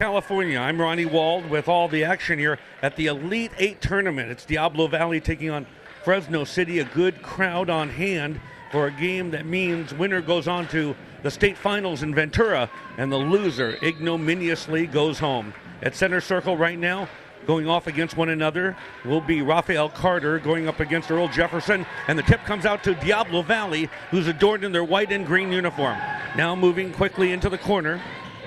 California. I'm Ronnie Wald with all the action here at the Elite 8 tournament. It's Diablo Valley taking on Fresno City. A good crowd on hand for a game that means winner goes on to the state finals in Ventura, and the loser ignominiously goes home. At center circle right now, going off against one another, will be Rafael Carter going up against Earl Jefferson, and the tip comes out to Diablo Valley, who's adorned in their white and green uniform. Now moving quickly into the corner.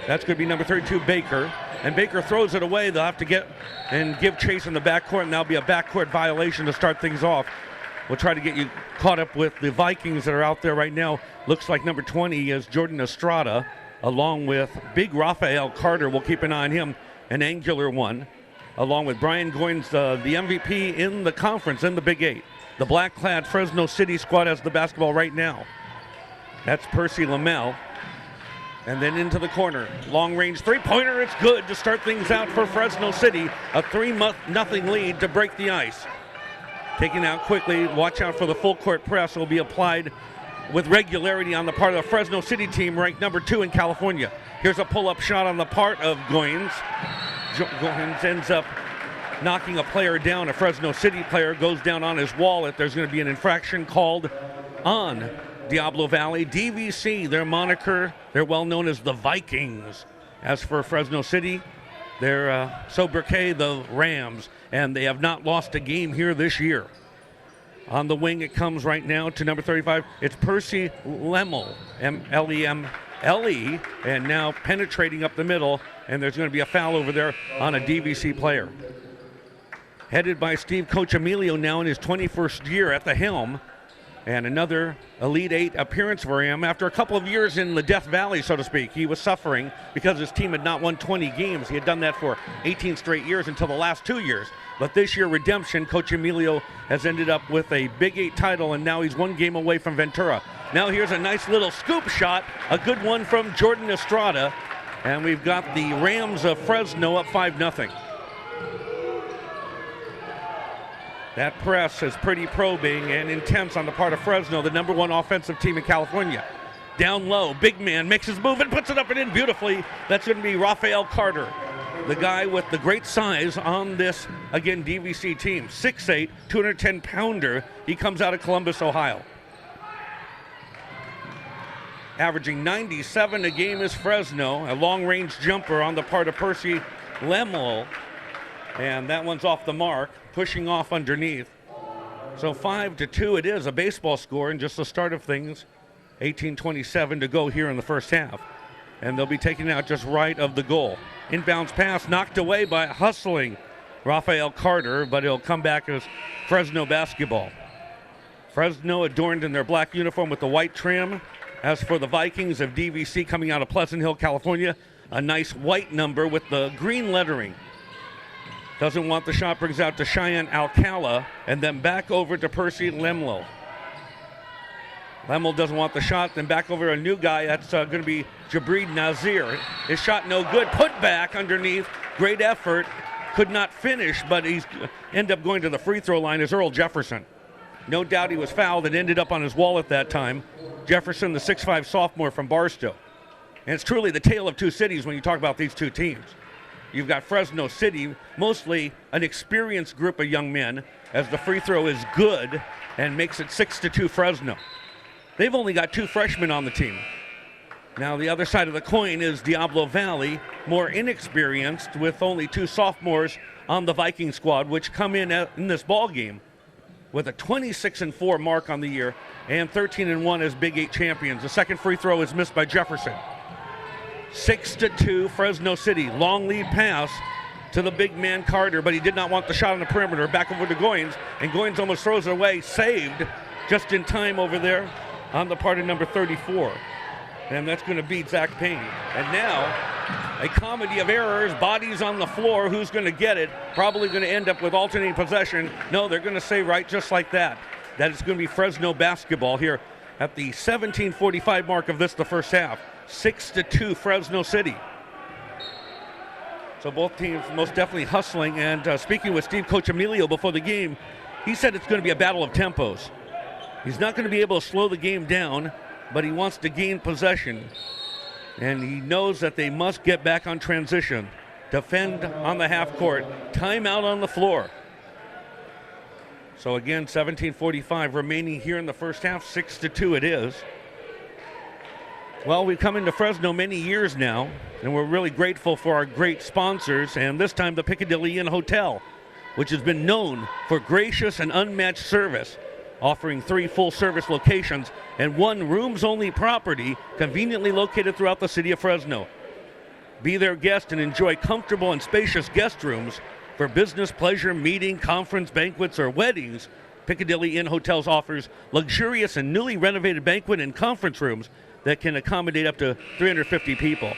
That's going to be number 32, Baker. And Baker throws it away. They'll have to get and give chase in the backcourt, and that'll be a backcourt violation to start things off. We'll try to get you caught up with the Vikings that are out there right now. Looks like number 20 is Jordan Estrada, along with big Rafael Carter. We'll keep an eye on him, an angular one, along with Brian Goins, the MVP in the conference, in the Big 8. The black-clad Fresno City squad has the basketball right now. That's Percy Lamel. And then into the corner. Long-range three-pointer. It's good to start things out for Fresno City. A 3-0 lead to break the ice. Taking out quickly. Watch out for the full-court press. Will be applied with regularity on the part of the Fresno City team, ranked number 2 in California. Here's a pull-up shot on the part of Goins. Goins ends up knocking a player down. A Fresno City player goes down on his wallet. There's going to be an infraction called on Diablo Valley. DVC, their moniker, they're well known as the Vikings. As for Fresno City, they're sobriquet the Rams, and they have not lost a game here this year. On the wing it comes right now to number 35. It's Percy Lemel, M-L-E-M-L-E, and now penetrating up the middle, and there's going to be a foul over there on a DVC player. Headed by Steve Cochemilio, now in his 21st year at the helm. And another Elite 8 appearance for him after a couple of years in the Death Valley, so to speak. He was suffering because his team had not won 20 games. He had done that for 18 straight years until the last 2 years. But this year, redemption, Coach Emilio has ended up with a Big 8 title, and now he's one game away from Ventura. Now here's a nice little scoop shot, a good one from Jordan Estrada. And we've got the Rams of Fresno up 5-0. That press is pretty probing and intense on the part of Fresno, the number 1 offensive team in California. Down low, big man makes his move and puts it up and in beautifully. That's going to be Rafael Carter, the guy with the great size on this, again, DVC team. 6'8", 210-pounder. He comes out of Columbus, Ohio. Averaging 97 a game is Fresno. A long-range jumper on the part of Percy Lemel. And that one's off the mark, pushing off underneath. So 5-2 it is, a baseball score, and just the start of things. 18:27 to go here in the first half. And they'll be taking out just right of the goal. Inbounds pass knocked away by a hustling Rafael Carter, but it'll come back as Fresno basketball. Fresno adorned in their black uniform with the white trim. As for the Vikings of DVC coming out of Pleasant Hill, California, a nice white number with the green lettering. Doesn't want the shot, brings out to Cheyenne Alcala, and then back over to Percy Lemel. Lemel doesn't want the shot, then back over a new guy. That's going to be Jabreed Nazir. His shot no good, put back underneath. Great effort, could not finish, but he's ended up going to the free throw line as Earl Jefferson. No doubt he was fouled and ended up on his wall at that time. Jefferson, the 6'5" sophomore from Barstow. And it's truly the tale of two cities when you talk about these two teams. You've got Fresno City, mostly an experienced group of young men, as the free throw is good and makes it 6-2 Fresno. They've only got 2 freshmen on the team. Now the other side of the coin is Diablo Valley, more inexperienced, with only 2 sophomores on the Viking squad, which come in this ball game with a 26-4 mark on the year and 13-1 as Big 8 champions. The second free throw is missed by Jefferson. 6-2 Fresno City. Long lead pass to the big man Carter, but he did not want the shot on the perimeter. Back over to Goins, and Goins almost throws it away. Saved just in time over there on the part of number 34. And that's going to beat Zach Payne. And now a comedy of errors, bodies on the floor. Who's going to get it? Probably going to end up with alternating possession. No, they're going to say right just like that. That it's going to be Fresno basketball here at the 17:45 mark of this, the first half. 6-2 Fresno City. So both teams most definitely hustling. And speaking with Steve Cochemilio before the game, he said it's going to be a battle of tempos. He's not going to be able to slow the game down, but he wants to gain possession. And he knows that they must get back on transition. defend on the half court. Timeout on the floor. So again, 17:45 remaining here in the first half. 6-2 it is. Well, we've come into Fresno many years now, and we're really grateful for our great sponsors, and this time the Piccadilly Inn Hotel, which has been known for gracious and unmatched service, offering 3 full-service locations and 1 rooms-only property conveniently located throughout the city of Fresno. Be their guest and enjoy comfortable and spacious guest rooms for business, pleasure, meeting, conference, banquets, or weddings. Piccadilly Inn Hotels offers luxurious and newly renovated banquet and conference rooms that can accommodate up to 350 people.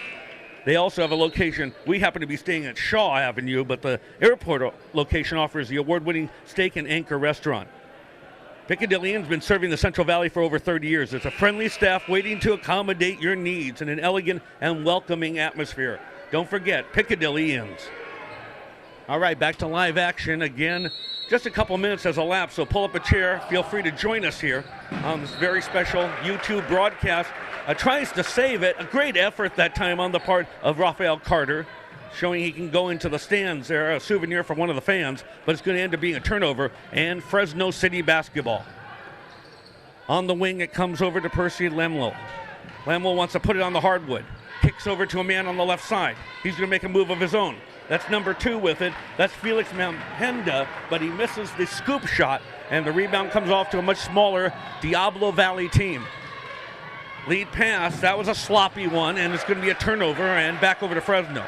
They also have a location. We happen to be staying at Shaw Avenue, but the airport location offers the award-winning Steak and Anchor restaurant. Piccadilly Inn's been serving the Central Valley for over 30 years. It's a friendly staff waiting to accommodate your needs in an elegant and welcoming atmosphere. Don't forget, Piccadilly Inn's. All right, back to live action again. Just a couple minutes has elapsed, so pull up a chair. Feel free to join us here on this very special YouTube broadcast. Tries to save it. A great effort that time on the part of Rafael Carter, showing he can go into the stands there, a souvenir from one of the fans, but it's going to end up being a turnover and Fresno City basketball. On the wing, it comes over to Percy Lemlo. Lemlo wants to put it on the hardwood. Kicks over to a man on the left side. He's going to make a move of his own. That's number 2 with it. That's Felix Mampenda, but he misses the scoop shot, and the rebound comes off to a much smaller Diablo Valley team. Lead pass, that was a sloppy one, and it's going to be a turnover, and back over to Fresno.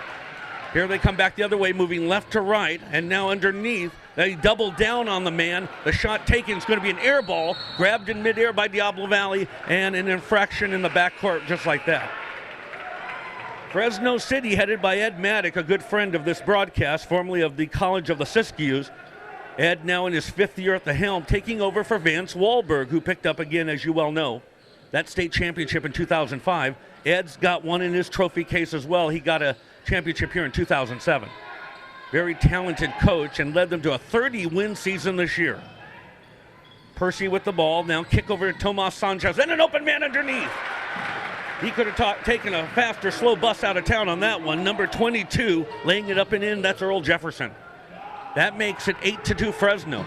Here they come back the other way, moving left to right, and now underneath, they double down on the man. The shot taken is going to be an air ball, grabbed in midair by Diablo Valley, and an infraction in the backcourt just like that. Fresno City, headed by Ed Maddock, a good friend of this broadcast, formerly of the College of the Siskiyous. Ed now in his 5th year at the helm, taking over for Vance Wahlberg, who picked up again, as you well know, that state championship in 2005. Ed's got one in his trophy case as well. He got a championship here in 2007. Very talented coach and led them to a 30-win season this year. Percy with the ball, now kick over to Tomas Sanchez, and an open man underneath. He could have taken a fast or slow bus out of town on that one. Number 22, laying it up and in, that's Earl Jefferson. That makes it 8-2 Fresno.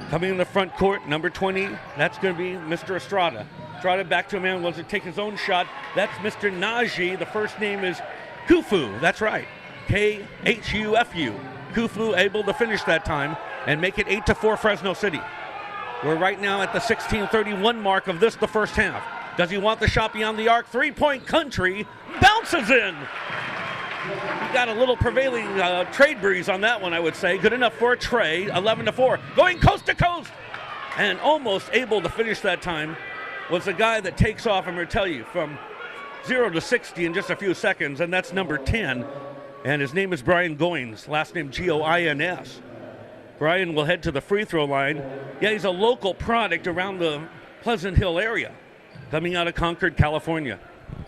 Coming in the front court, number 20, that's going to be Mr. Estrada. Estrada back to a man, wants to take his own shot. That's Mr. Najee. The first name is Kufu, that's right. Khufu. Kufu able to finish that time and make it 8-4 Fresno City. We're right now at the 16:31 mark of the first half. Does he want the shot beyond the arc? 3-point country, bounces in. He got a little prevailing trade breeze on that one, I would say. Good enough for a tray, 11-4. Going coast to coast, and almost able to finish that time was the guy that takes off, I'm going to tell you, from 0 to 60 in just a few seconds, and that's number 10. And his name is Brian Goins, last name Goins. Brian will head to the free throw line. Yeah, he's a local product around the Pleasant Hill area, coming out of Concord, California.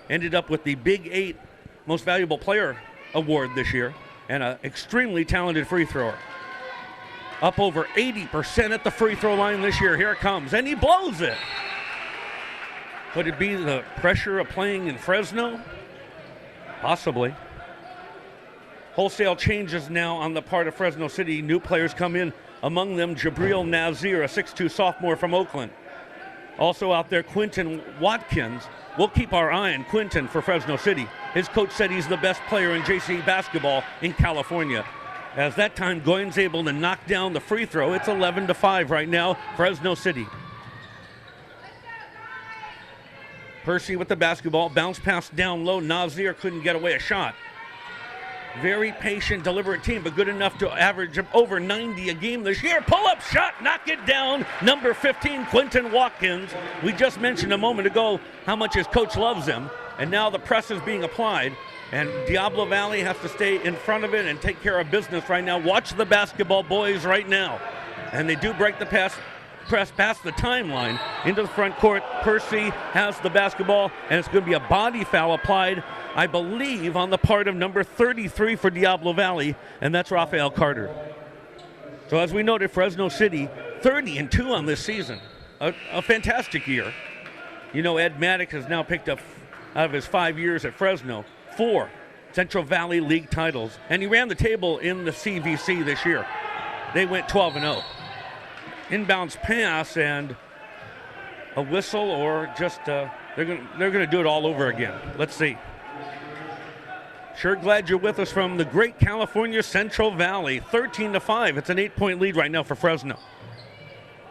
Ended up with the Big 8 Most Valuable Player Award this year, and an extremely talented free thrower. Up over 80% at the free throw line this year. Here it comes, and he blows it. Could it be the pressure of playing in Fresno? Possibly. Wholesale changes now on the part of Fresno City. New players come in, among them Jabril Nazir, a 6'2 sophomore from Oakland. Also out there, Quentin Watkins. We'll keep our eye on Quentin for Fresno City. His coach said he's the best player in JC basketball in California. As that time, Goins able to knock down the free throw. It's 11-5 right now, Fresno City. Percy with the basketball, bounce pass down low. Nazir couldn't get away a shot. Very patient, deliberate team, but good enough to average over 90 a game this year. Pull-up shot, knock it down. Number 15, Quentin Watkins. We just mentioned a moment ago how much his coach loves him, and now the press is being applied, and Diablo Valley has to stay in front of it and take care of business right now. Watch the basketball boys right now. And they do break the press past the timeline into the front court. Percy has the basketball, and it's going to be a body foul applied, I believe, on the part of number 33 for Diablo Valley, and that's Rafael Carter. So as we noted, Fresno City 30-2 on this season. A fantastic year. You know, Ed Maddock has now picked up, out of his 5 years at Fresno, 4 Central Valley League titles. And he ran the table in the CVC this year. They went 12-0. Inbounds pass and a whistle, or just they're gonna do it all over again. Let's see. Sure glad you're with us from the great California Central Valley. 13-5. It's an 8-point lead right now for Fresno.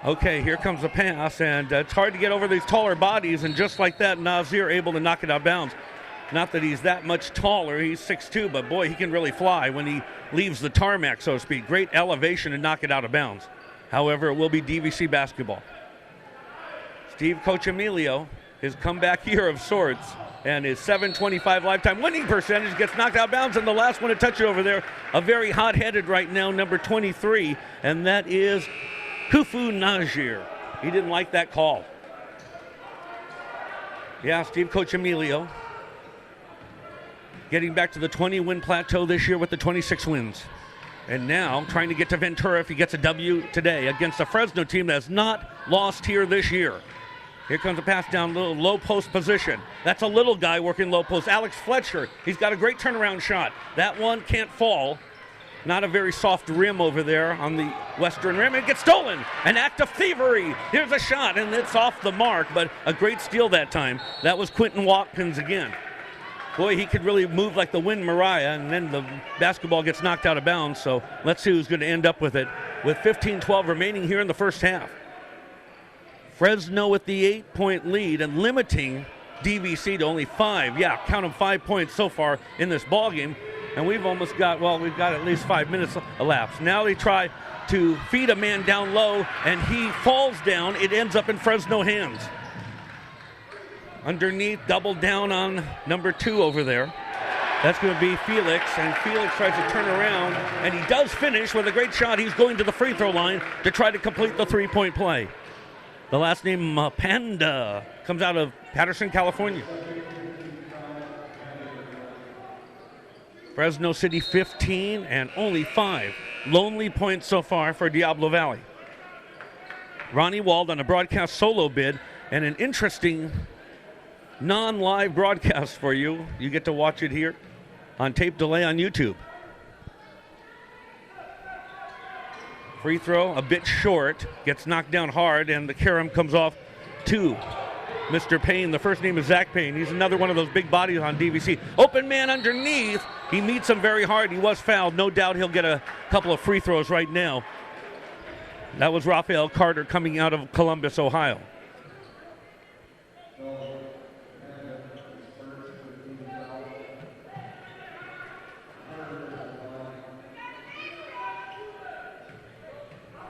Okay, here comes the pass, and it's hard to get over these taller bodies, and just like that, Nazir able to knock it out of bounds. Not that he's that much taller. He's 6'2", but boy, he can really fly when he leaves the tarmac, so to speak. Great elevation to knock it out of bounds. However, it will be DVC basketball. Steve Coach Emilio, his comeback year of sorts, and his .725 lifetime winning percentage gets knocked out of bounds, and the last one to touch it over there, a very hot-headed right now, number 23, and that is Kufu Najir. He didn't like that call. Yeah, Steve Coach Emilio getting back to the 20-win plateau this year with the 26 wins. And now trying to get to Ventura if he gets a W today against a Fresno team that has not lost here this year. Here comes a pass down, little low post position. That's a little guy working low post. Alex Fletcher, he's got a great turnaround shot. That one can't fall. Not a very soft rim over there on the western rim. It gets stolen. An act of thievery. Here's a shot, and it's off the mark, but a great steal that time. That was Quentin Watkins again. Boy, he could really move like the wind Mariah, and then the basketball gets knocked out of bounds, so let's see who's going to end up with it with 15-12 remaining here in the first half. Fresno with the 8-point lead and limiting DVC to only 5. Yeah, count them 5 points so far in this ballgame, and we've got at least 5 minutes elapsed. Now they try to feed a man down low, and he falls down. It ends up in Fresno hands. Underneath, double down on number 2 over there. That's going to be Felix, and Felix tries to turn around, and he does finish with a great shot. He's going to the free throw line to try to complete the 3-point play. The last name, Panda, comes out of Patterson, California. Fresno City 15 and only 5 lonely points so far for Diablo Valley. Ronnie Wald on a broadcast solo bid, and an interesting non-live broadcast for you. You get to watch it here on tape delay on YouTube. Free throw a bit short, gets knocked down hard, and the carom comes off to Mr. Payne. The first name is Zach Payne. He's another one of those big bodies on DVC. Open man underneath. He meets him very hard. He was fouled. No doubt he'll get a couple of free throws right now. That was Raphael Carter coming out of Columbus, Ohio.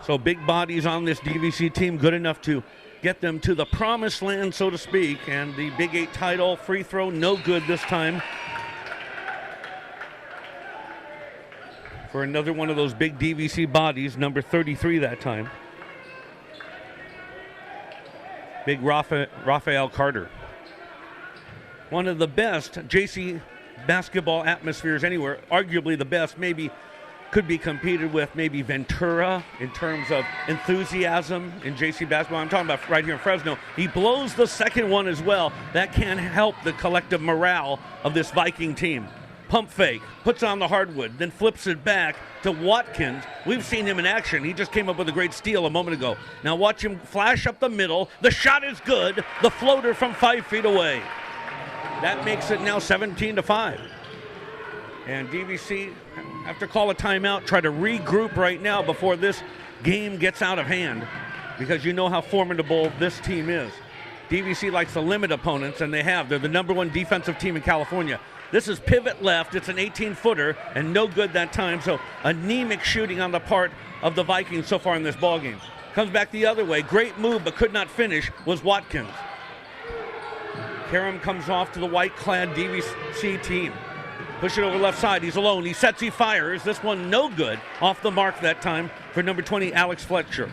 So big bodies on this DVC team, good enough to get them to the promised land, so to speak. And the Big 8 title, free throw, no good this time. For another one of those big DVC bodies, number 33 that time. Big Raphael Carter. One of the best JC basketball atmospheres anywhere, arguably the best, maybe could be competed with maybe Ventura in terms of enthusiasm in JC basketball. I'm talking about right here in Fresno. He blows the second one as well. That can help the collective morale of this Viking team. Pump fake, puts on the hardwood, then flips it back to Watkins. We've seen him in action. He just came up with a great steal a moment ago. Now watch him flash up the middle. The shot is good. The floater from 5 feet away. That makes it now 17-5. And DVC have to call a timeout, try to regroup right now before this game gets out of hand, because you know how formidable this team is. DVC likes to limit opponents, and they have. They're the number 1 defensive team in California. This is pivot left. It's an 18-footer, and no good that time. So anemic shooting on the part of the Vikings so far in this ballgame. Comes back the other way. Great move, but could not finish, was Watkins. Karam comes off to the white-clad DVC team. Push it over left side. He's alone. He sets, he fires. This one no good. Off the mark that time for number 20, Alex Fletcher.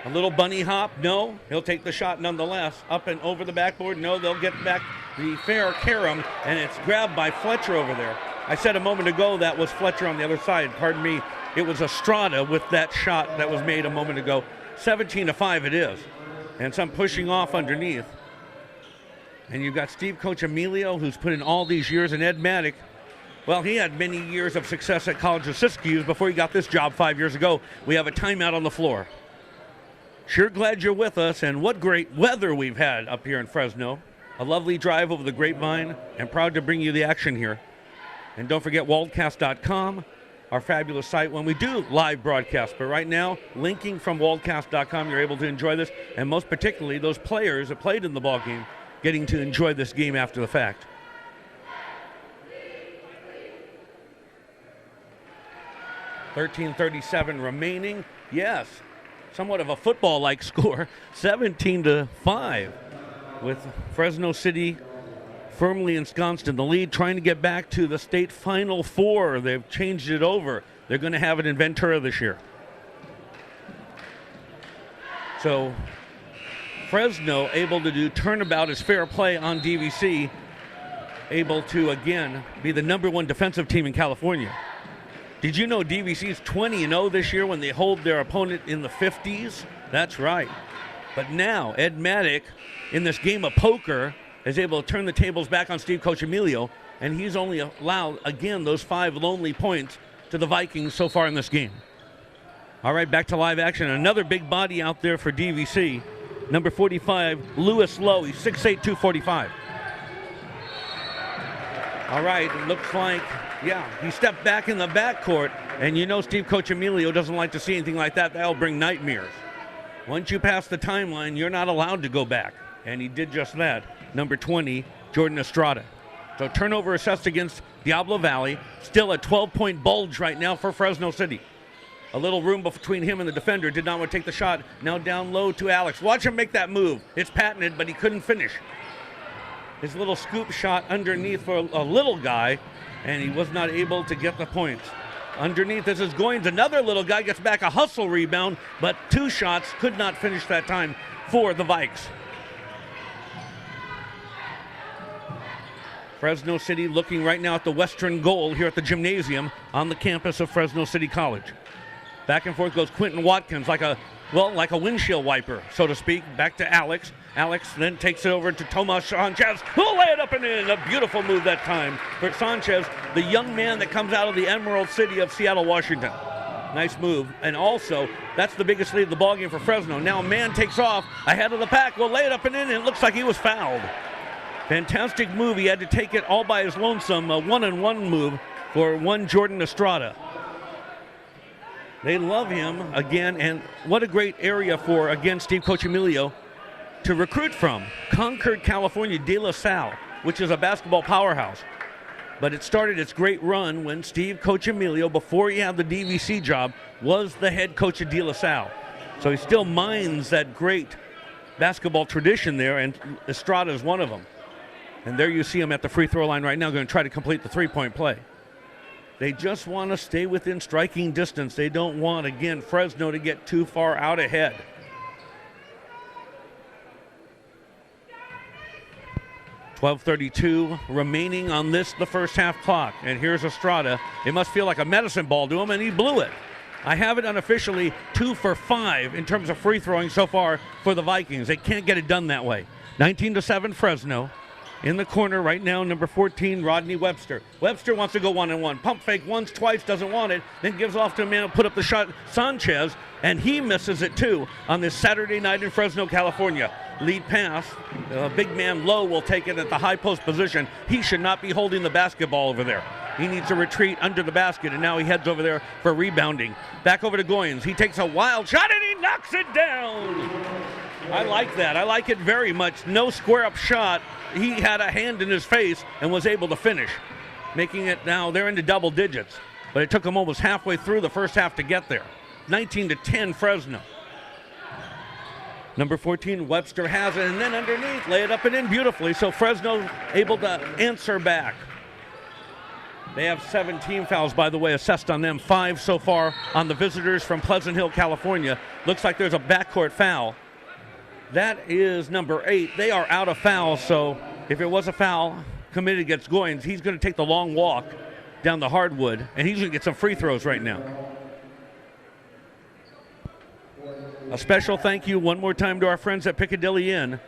A little bunny hop. No. He'll take the shot nonetheless. Up and over the backboard. No, they'll get back the fair carom, and it's grabbed by Fletcher over there. I said a moment ago that was Fletcher on the other side. Pardon me. It was Estrada with that shot that was made a moment ago. 17-5 it is. And some pushing off underneath. And you've got Steve Coach Emilio, who's put in all these years, and Ed Maddock. Well, he had many years of success at College of Siskiyou before he got this job 5 years ago. We have a timeout on the floor. Sure glad you're with us, and what great weather we've had up here in Fresno. A lovely drive over the Grapevine, and proud to bring you the action here. And don't forget Waldcast.com, our fabulous site when we do live broadcasts. But right now, linking from Waldcast.com, you're able to enjoy this, and most particularly those players that played in the ballgame getting to enjoy this game after the fact. .13:37 remaining. Yes, somewhat of a football-like score, 17-5, with Fresno City firmly ensconced in the lead, trying to get back to the state Final Four. They've changed it over. They're going to have it in Ventura this year. So Fresno able to do turnabout as fair play on DVC, able to again be the #1 defensive team in California. Did you know DVC's 20-0 this year when they hold their opponent in the 50s? That's right. But now Ed Maddock, in this game of poker, is able to turn the tables back on Steve Coach Emilio, and he's only allowed, again, those 5 lonely points to the Vikings so far in this game. All right, back to live action. Another big body out there for DVC. Number 45, Lewis Lowe. He's 6'8", 245. All right, it looks like, yeah, he stepped back in the backcourt, and you know Steve Coach Emilio doesn't like to see anything like that. That'll bring nightmares. Once you pass the timeline, you're not allowed to go back, and he did just that. Number 20, Jordan Estrada. So turnover assessed against Diablo Valley. Still a 12-point bulge right now for Fresno City. A little room between him and the defender. Did not want to take the shot. Now down low to Alex. Watch him make that move. It's patented, but he couldn't finish. His little scoop shot underneath for a little guy, and he was not able to get the points. Underneath, this is Goins. Another little guy gets back a hustle rebound, but 2 shots could not finish that time for the Vikes. Fresno City looking right now at the western goal here at the gymnasium on the campus of Fresno City College. Back and forth goes Quentin Watkins like a windshield wiper, so to speak. Back to Alex. Alex then takes it over to Tomas Sanchez, who'll lay it up and in. A beautiful move that time for Sanchez, the young man that comes out of the Emerald City of Seattle, Washington. Nice move. And also, that's the biggest lead of the ballgame for Fresno. Now a man takes off ahead of the pack, will lay it up and in, and it looks like he was fouled. Fantastic move. He had to take it all by his lonesome. A one-on-one move for one Jordan Estrada. They love him again, and what a great area for, again, Steve Coach Emilio to recruit from. Concord, California, De La Salle, which is a basketball powerhouse. But it started its great run when Steve Coach Emilio, before he had the DVC job, was the head coach of De La Salle. So he still mines that great basketball tradition there, and Estrada is one of them. And there you see him at the free throw line right now, going to try to complete the three-point play. They just want to stay within striking distance. They don't want, again, Fresno to get too far out ahead. .12:32 remaining on the first half clock. And here's Estrada. It must feel like a medicine ball to him, and he blew it. I have it unofficially 2 for 5 in terms of free throwing so far for the Vikings. They can't get it done that way. 19-7 Fresno. In the corner right now, number 14, Rodney Webster. Webster wants to go one-on-one. Pump fake once, twice, doesn't want it. Then gives off to a man who put up the shot, Sanchez, and he misses it too on this Saturday night in Fresno, California. Lead pass. Big man Lowe will take it at the high post position. He should not be holding the basketball over there. He needs to retreat under the basket, and now he heads over there for rebounding. Back over to Goins. He takes a wild shot, and he knocks it down. I like that. I like it very much. No square-up shot. He had a hand in his face and was able to finish, making it now they're into double digits. But it took them almost halfway through the first half to get there. 19-10 Fresno. Number 14, Webster has it, and then underneath, lay it up and in beautifully. So Fresno able to answer back. They have 17 fouls, by the way, assessed on them. 5 so far on the visitors from Pleasant Hill, California. Looks like there's a backcourt foul. That is number 8. They are out of fouls, so if it was a foul committed against Goins, he's going to take the long walk down the hardwood, and he's going to get some free throws right now. A special thank you one more time to our friends at Piccadilly Inn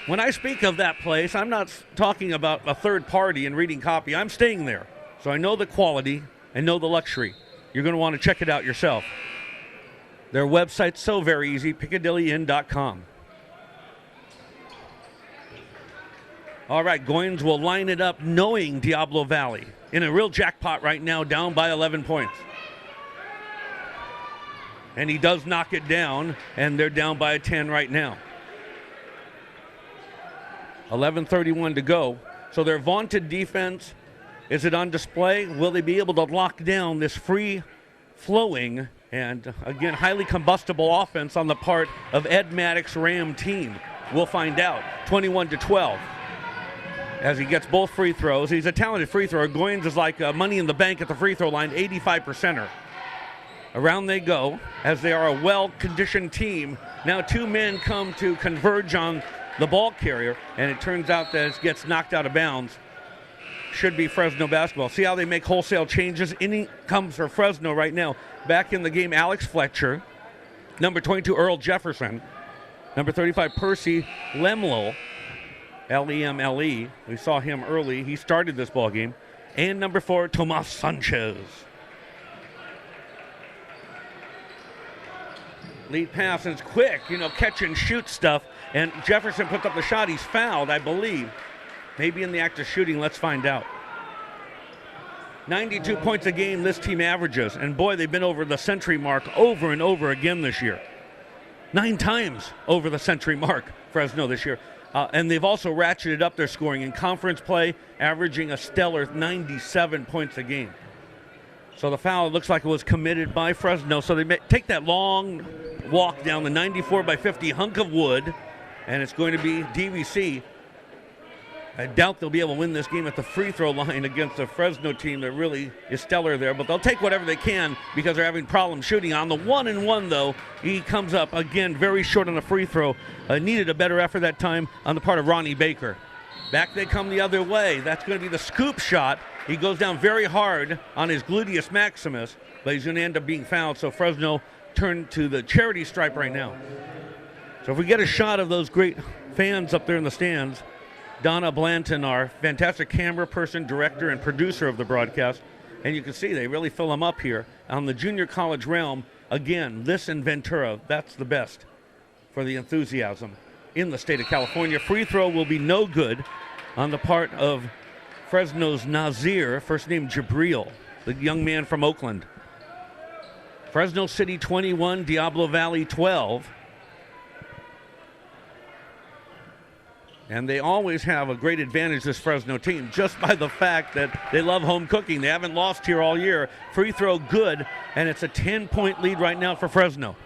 When I speak of that place, I'm not talking about a third party and reading copy. I'm staying there. So I know the quality and know the luxury. You're going to want to check it out yourself. Their website's so very easy, PiccadillyInn.com. All right, Goins will line it up knowing Diablo Valley. In a real jackpot right now, down by 11 points. And he does knock it down, and they're down by 10 right now. 11:31 to go. So their vaunted defense, is it on display? Will they be able to lock down this free-flowing and, again, highly combustible offense on the part of Ed Maddox's Ram team? We'll find out. 21-12. As he gets both free throws. He's a talented free thrower. Goins is like money in the bank at the free throw line, 85%er. Around they go, as they are a well-conditioned team. Now 2 men come to converge on the ball carrier, and it turns out that it gets knocked out of bounds. Should be Fresno basketball. See how they make wholesale changes? In comes for Fresno right now. Back in the game, Alex Fletcher. Number 22, Earl Jefferson. Number 35, Percy Lemlo. Lemle. We saw him early. He started this ball game. And number 4, Tomas Sanchez. Lead pass, and it's quick, catch and shoot stuff. And Jefferson puts up the shot. He's fouled, I believe. Maybe in the act of shooting. Let's find out. 92 points a game this team averages. And boy, they've been over the century mark over and over again this year. 9 times over the century mark, Fresno this year. And they've also ratcheted up their scoring in conference play, averaging a stellar 97 points a game. So the foul looks like it was committed by Fresno. So they take that long walk down the 94-by-50 hunk of wood, and it's going to be DVC. I doubt they'll be able to win this game at the free throw line against a Fresno team that really is stellar there, but they'll take whatever they can because they're having problems shooting. On the 1-and-1, though, he comes up, again, very short on the free throw. Needed a better effort that time on the part of Ronnie Baker. Back they come the other way. That's going to be the scoop shot. He goes down very hard on his gluteus maximus, but he's going to end up being fouled, so Fresno turned to the charity stripe right now. So if we get a shot of those great fans up there in the stands, Donna Blanton, our fantastic camera person, director, and producer of the broadcast. And you can see they really fill them up here. On the junior college realm, again, this and Ventura, that's the best for the enthusiasm in the state of California. Free throw will be no good on the part of Fresno's Nazir, first name Jabril, the young man from Oakland. Fresno City 21, Diablo Valley 12. And they always have a great advantage, this Fresno team, just by the fact that they love home cooking. They haven't lost here all year. Free throw good, and it's a 10-point lead right now for Fresno.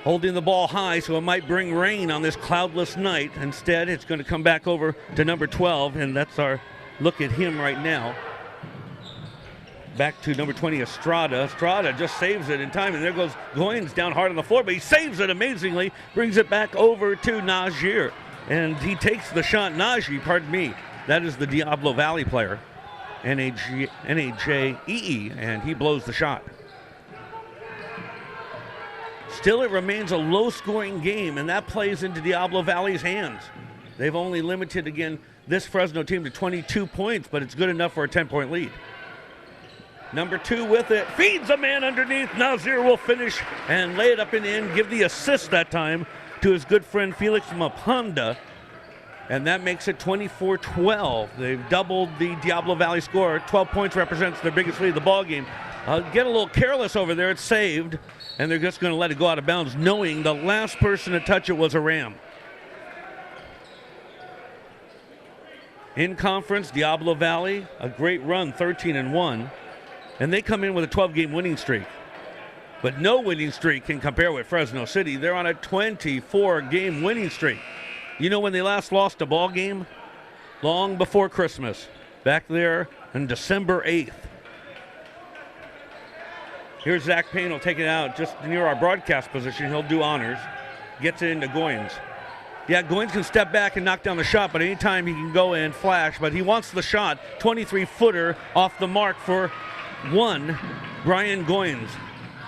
Holding the ball high, so it might bring rain on this cloudless night. Instead, it's going to come back over to number 12, and that's our look at him right now. Back to number 20, Estrada. Estrada just saves it in time, and there goes Goins down hard on the floor, but he saves it amazingly, brings it back over to Najee. And he takes the shot. Najee, pardon me, that is the Diablo Valley player, Najee, and he blows the shot. Still, it remains a low-scoring game, and that plays into Diablo Valley's hands. They've only limited, again, this Fresno team to 22 points, but it's good enough for a 10-point lead. Number 2 with it, feeds a man underneath. Nazir will finish and lay it up and in, give the assist that time to his good friend Felix Mapanda, and that makes it 24-12. They've doubled the Diablo Valley score. 12 points represents their biggest lead of the ball game. Get a little careless over there. It's saved, and they're just going to let it go out of bounds, knowing the last person to touch it was a Ram. In conference, Diablo Valley, a great run, 13-1, and they come in with a 12-game winning streak. But no winning streak can compare with Fresno City. They're on a 24-game winning streak. You know when they last lost a ball game? Long before Christmas. Back there on December 8th. Here's Zach Payne. Will take it out just near our broadcast position. He'll do honors. Gets it into Goins. Yeah, Goins can step back and knock down the shot, but anytime he can go in, flash. But he wants the shot. 23-footer off the mark for one, Brian Goins.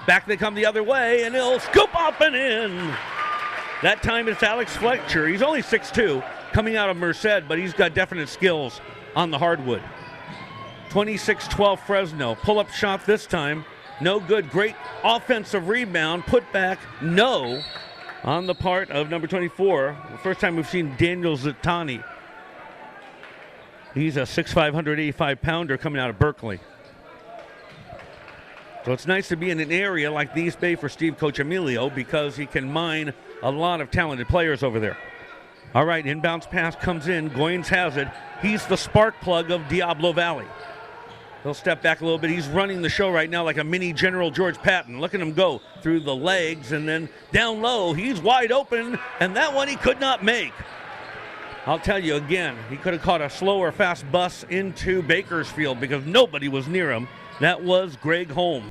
Back they come the other way, and he'll scoop up and in. That time it's Alex Fletcher. He's only 6'2", coming out of Merced, but he's got definite skills on the hardwood. 26-12 Fresno. Pull-up shot this time. No good. Great offensive rebound. Put back. No. On the part of number 24. The first time we've seen Daniel Zittani. He's a 6'5", 185-pounder coming out of Berkeley. So it's nice to be in an area like the East Bay for Steve Coach Emilio because he can mine a lot of talented players over there. All right, inbounds pass comes in. Goins has it. He's the spark plug of Diablo Valley. He'll step back a little bit. He's running the show right now like a mini General George Patton. Look at him go through the legs and then down low. He's wide open, and that one he could not make. I'll tell you again, he could have caught a slow or fast bus into Bakersfield because nobody was near him. That was Greg Holmes.